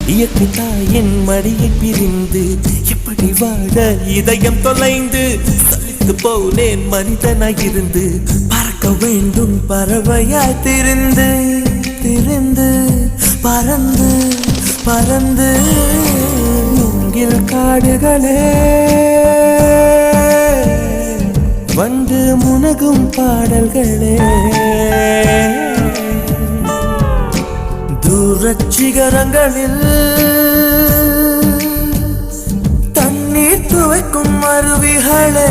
இயற்கை தாயின் மடியை பிரிந்து இப்படி வாழ இதயம் தொலைந்து சலித்து போனேன் மனிதனாயிருந்து பறக்க வேண்டும் பறவையாய் திரிந்து திரிந்து பறந்து பறந்து மூங்கில் காடுகளே வந்து முனகும் பாடல்களே தூரச் சிகரங்களில் தண்ணீர் துவைக்கும் அருவிகளே